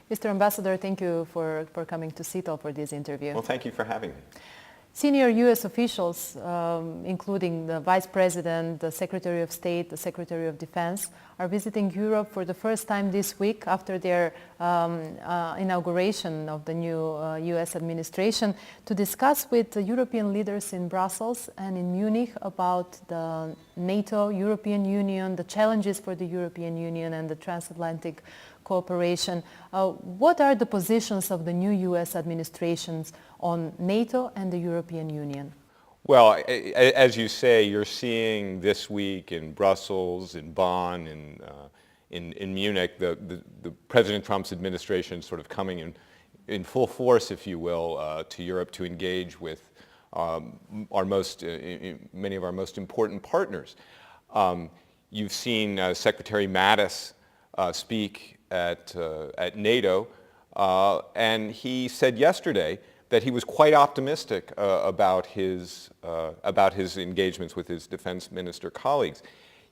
Mr. Ambassador, thank you for coming to Seattle for this interview. Well, thank you for having me. Senior U.S. officials, including the Vice President, the Secretary of State, the Secretary of Defense, are visiting Europe for the first time this week after their inauguration of the new U.S. administration to discuss with the European leaders in Brussels and in Munich about the NATO, European Union, the challenges for the European Union and the transatlantic cooperation. What are the positions of the new U.S. administrations on NATO and the European Union? Well, as you say, you're seeing this week in Brussels, in Bonn, in Munich, the President Trump's administration sort of coming in full force, if you will, to Europe to engage with many of our most important partners. You've seen Secretary Mattis speak at NATO, and he said yesterday that he was quite optimistic about his engagements with his defense minister colleagues.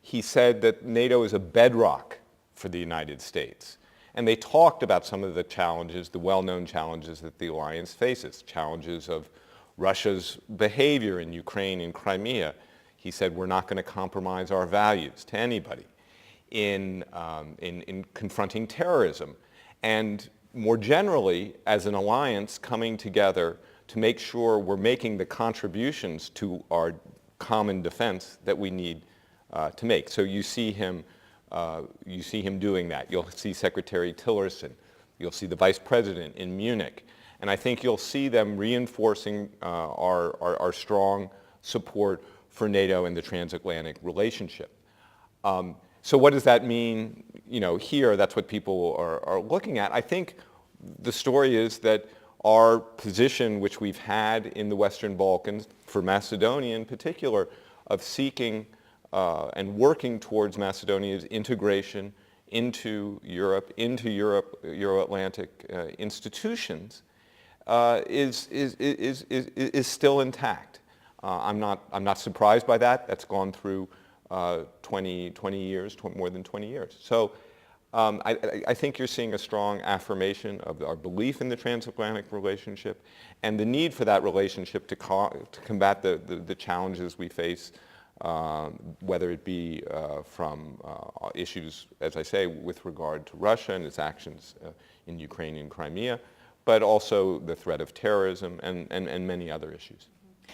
He said that NATO is a bedrock for the United States. And they talked about some of the challenges, the well-known challenges that the alliance faces, challenges of Russia's behavior in Ukraine and Crimea. He said, we're not going to compromise our values to anybody in confronting terrorism. And more generally, as an alliance coming together to make sure we're making the contributions to our common defense that we need to make. So you see him doing that. You'll see Secretary Tillerson. You'll see the Vice President in Munich. And I think you'll see them reinforcing our strong support for NATO and the transatlantic relationship. So what does that mean, here? That's what people are looking at. I think the story is that our position, which we've had in the Western Balkans, for Macedonia in particular, of seeking and working towards Macedonia's integration into Euro-Atlantic institutions, is still intact. I'm not surprised by that. That's gone through 20 years, more than 20 years. So I think you're seeing a strong affirmation of our belief in the transatlantic relationship and the need for that relationship to combat the challenges we face, whether it be from issues, as I say, with regard to Russia and its actions in Ukraine and Crimea, but also the threat of terrorism and many other issues.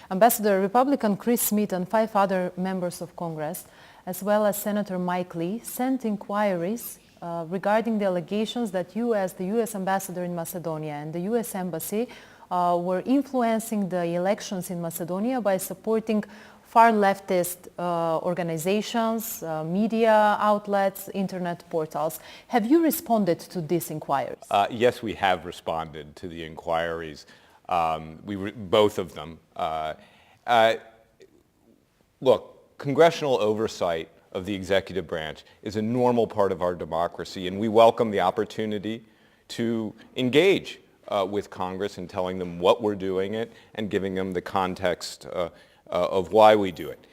Ambassador, Republican Chris Smith and 5 other members of Congress, as well as Senator Mike Lee, sent inquiries regarding the allegations that you, as the U.S. ambassador in Macedonia and the U.S. Embassy, were influencing the elections in Macedonia by supporting far leftist organizations, media outlets, internet portals. Have you responded to these inquiries? Yes, we have responded to the inquiries. Both of them. Look, congressional oversight of the executive branch is a normal part of our democracy, and we welcome the opportunity to engage with Congress in telling them what we're doing it and giving them the context of why we do it.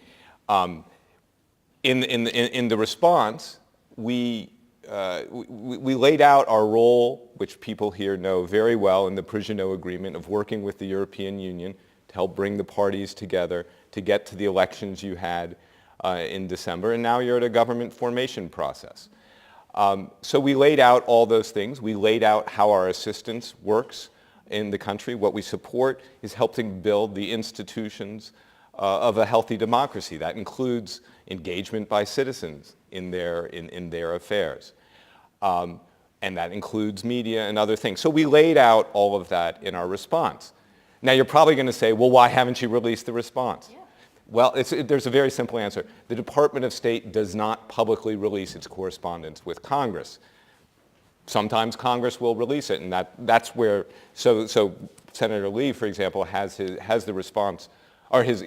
In the response, we laid out our role, which people here know very well, in the Prigino Agreement of working with the European Union to help bring the parties together to get to the elections you had in December, and now you're at a government formation process. So we laid out all those things. We laid out how our assistance works in the country. What we support is helping build the institutions of a healthy democracy. That includes engagement by citizens in their affairs. And that includes media and other things. So we laid out all of that in our response. Now you're probably going to say, well, why haven't you released the response? Yeah. Well, there's a very simple answer. The Department of State does not publicly release its correspondence with Congress. Sometimes Congress will release it, and that's where, so Senator Lee, for example, has the response, or his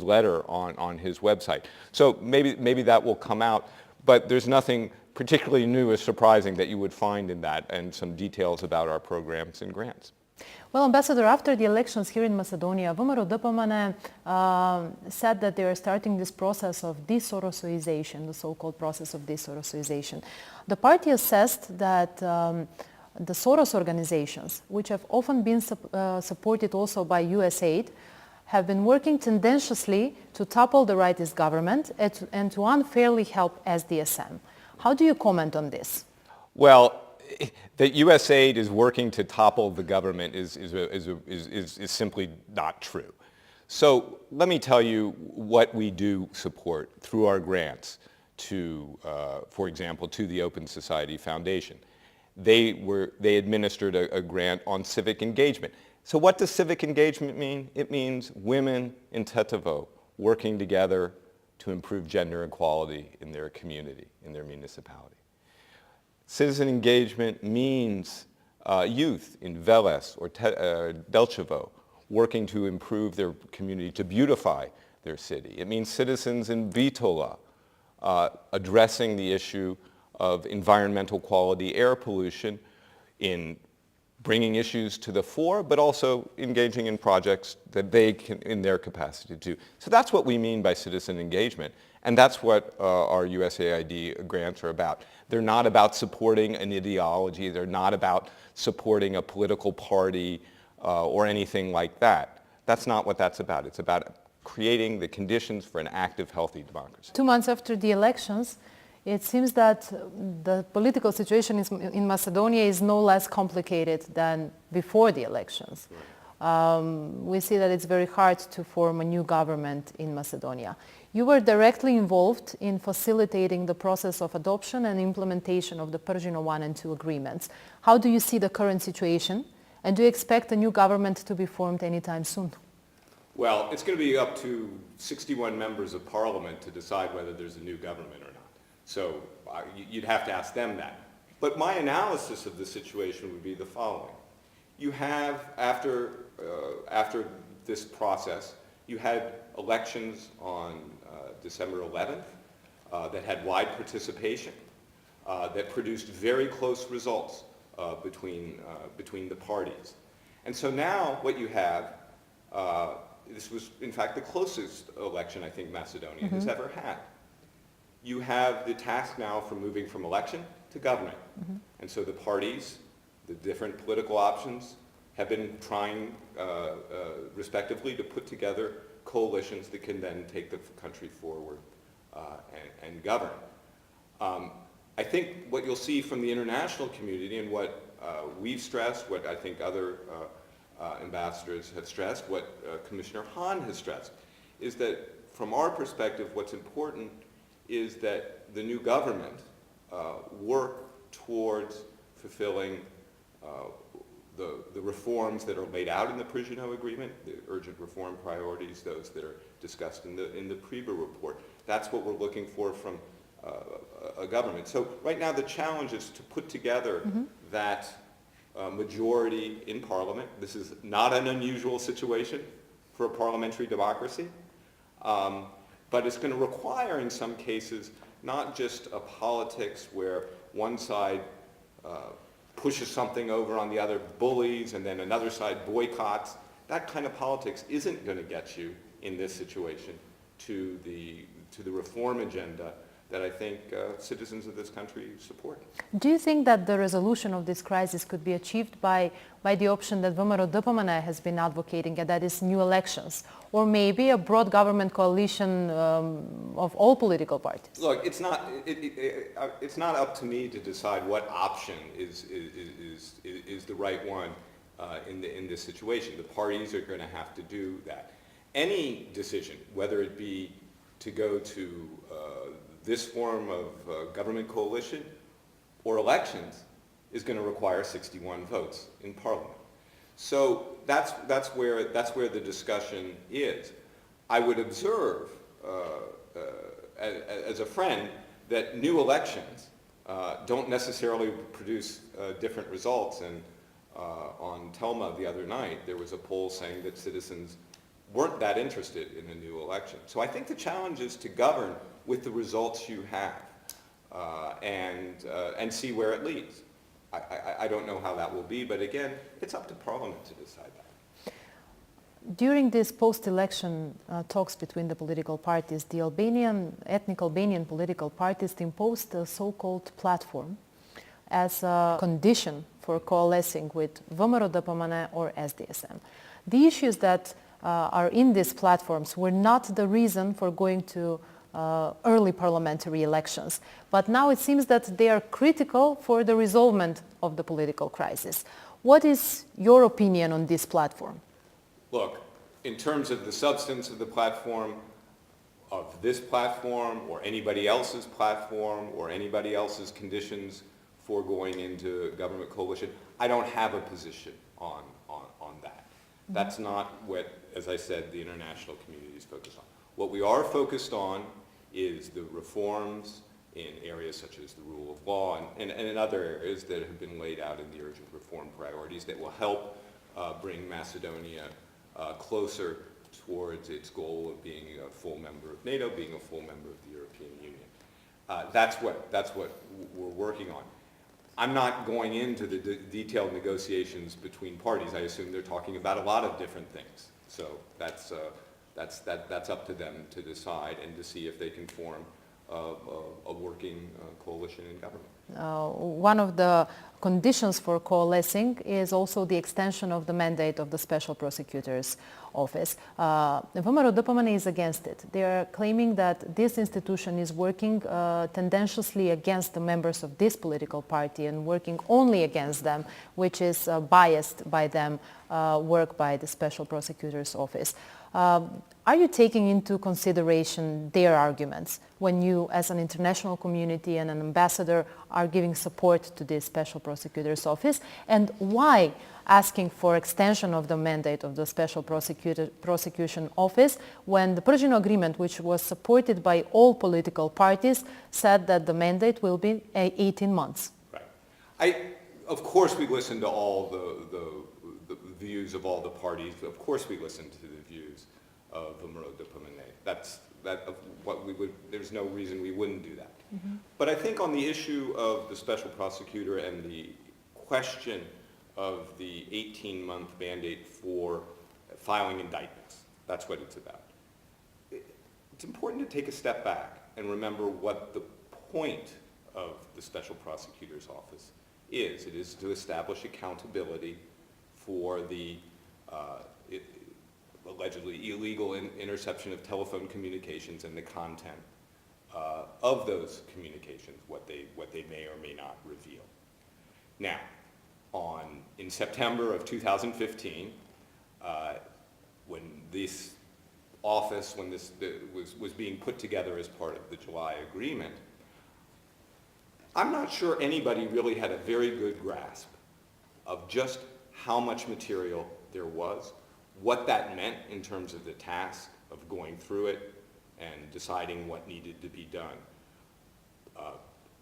letter on his website. So maybe that will come out, but there's nothing particularly new or surprising that you would find in that, and some details about our programs and grants. Well, Ambassador, after the elections here in Macedonia, ВМРО-ДПМН said that they are starting this process of desorosization, the so-called process of desorosization. The party assessed that the Soros organizations, which have often been supported also by US aid, have been working tendenciously to topple the rightist government and to unfairly help SDSM. How do you comment on this? Well, that U.S. aid is working to topple the government is simply not true. So let me tell you what we do support through our grants to, for example, to the Open Society Foundation. They administered a grant on civic engagement. So what does civic engagement mean? It means women in Tetovo working together to improve gender equality in their community, in their municipality. Citizen engagement means youth in Veles or Delchevo working to improve their community, to beautify their city. It means citizens in Vitola addressing the issue of environmental quality, air pollution, in bringing issues to the fore, but also engaging in projects that they can, in their capacity, to do. So that's what we mean by citizen engagement, and that's what our USAID grants are about. They're not about supporting an ideology. They're not about supporting a political party or anything like that. That's not what that's about. It's about creating the conditions for an active, healthy democracy. 2 months after the elections, it seems that the political situation in Macedonia is no less complicated than before the elections. We see that it's very hard to form a new government in Macedonia. You were directly involved in facilitating the process of adoption and implementation of the Pržino 1 and 2 agreements. How do you see the current situation, and do you expect a new government to be formed anytime soon? Well, it's going to be up to 61 members of parliament to decide whether there's a new government or not. So you'd have to ask them that. But my analysis of the situation would be the following. You have, after this process, you had elections on December 11th that had wide participation, that produced very close results between the parties. And so now what you have, this was in fact the closest election I think Macedonia has ever had. You have the task now for moving from election to government. And so the parties, the different political options, have been trying respectively to put together coalitions that can then take the country forward and govern. I think what you'll see from the international community and what we've stressed, what I think other ambassadors have stressed, what Commissioner Hahn has stressed, is that from our perspective what's important is that the new government work towards fulfilling the reforms that are laid out in the Pržino Agreement, the urgent reform priorities, those that are discussed in the Priba report. That's what we're looking for from a government. So right now the challenge is to put together that majority in Parliament. This is not an unusual situation for a parliamentary democracy. But it's going to require, in some cases, not just a politics where one side pushes something over on the other, bullies, and then another side boycotts. That kind of politics isn't going to get you, in this situation, to the reform agenda that I think citizens of this country support. Do you think that the resolution of this crisis could be achieved by the option that VMRO-DPMNE has been advocating, and that is new elections, or maybe a broad government coalition of all political parties? Look, it's not up to me to decide what option is the right one in this situation. The parties are going to have to do that. Any decision, whether it be to go to this form of government coalition or elections, is going to require 61 votes in Parliament. So that's where the discussion is. I would observe, as a friend, that new elections don't necessarily produce different results. And on Telma the other night, there was a poll saying that citizens weren't that interested in a new election. So I think the challenge is to govern with the results you have and see where it leads. I don't know how that will be, but again, it's up to Parliament to decide that. During these post-election talks between the political parties, the ethnic Albanian political parties imposed a so-called platform. as a condition for coalescing with ВМРО-ДПМН or SDSM. The issues that are in these platforms were not the reason for going to early parliamentary elections, but now it seems that they are critical for the resolvement of the political crisis. What is your opinion on this platform? Look, in terms of the substance of the platform, of this platform or anybody else's platform or anybody else's conditions for going into government coalition, I don't have a position on that. That's not what, as I said, the international community is focused on. What we are focused on is the reforms in areas such as the rule of law and in other areas that have been laid out in the urgent reform priorities that will help bring Macedonia closer towards its goal of being a full member of NATO, being a full member of the European Union. That's what we're working on. I'm not going into the detailed negotiations between parties. I assume they're talking about a lot of different things. So that's up to them to decide and to see if they can form a working coalition in government. One of the conditions for coalescing is also the extension of the mandate of the Special Prosecutor's Office. ВМРО-ДПМН is against it. They are claiming that this institution is working tendentiously against the members of this political party and working only against them, which is biased by them work by the Special Prosecutor's Office. Are you taking into consideration their arguments when you, as an international community and an ambassador, are giving support to this Special Prosecutor's Office? And why asking for extension of the mandate of the Special Prosecution Office when the Pržino Agreement, which was supported by all political parties, said that the mandate will be 18 months? Right. Of course we listen to all the views of all the parties. Of course we listen to the views of ВМРО-ДПМН. There's no reason we wouldn't do that. Mm-hmm. But I think on the issue of the Special Prosecutor and the question of the 18-month mandate for filing indictments, that's what it's about. It's important to take a step back and remember what the point of the Special Prosecutor's Office is. It is to establish accountability for the allegedly illegal interception of telephone communications and the content of those communications, what they may or may not reveal. Now, in September of 2015, when this office, was being put together as part of the July agreement, I'm not sure anybody really had a very good grasp of just how much material there was, what that meant in terms of the task of going through it and deciding what needed to be done.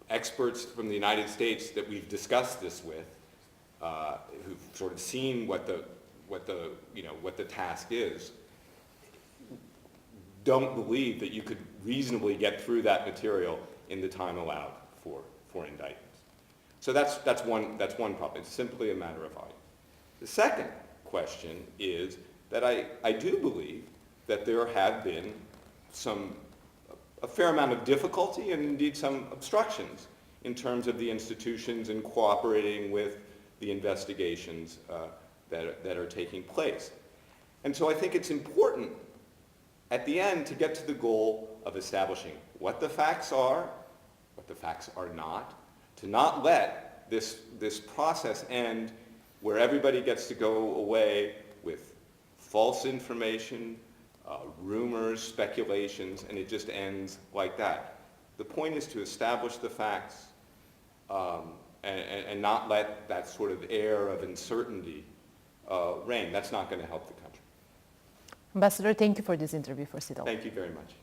Experts from the United States that we've discussed this with, who've sort of seen what the task is, don't believe that you could reasonably get through that material in the time allowed for indictments. So that's one problem. It's simply a matter of volume. The second question is that I do believe that there have been a fair amount of difficulty and indeed some obstructions in terms of the institutions in cooperating with the investigations that are taking place. And so I think it's important at the end to get to the goal of establishing what the facts are, what the facts are not, to not let this process end where everybody gets to go away with false information, rumors, speculations, and it just ends like that. The point is to establish the facts and not let that sort of air of uncertainty reign. That's not going to help the country. Ambassador, thank you for this interview for CITAL. Thank you very much.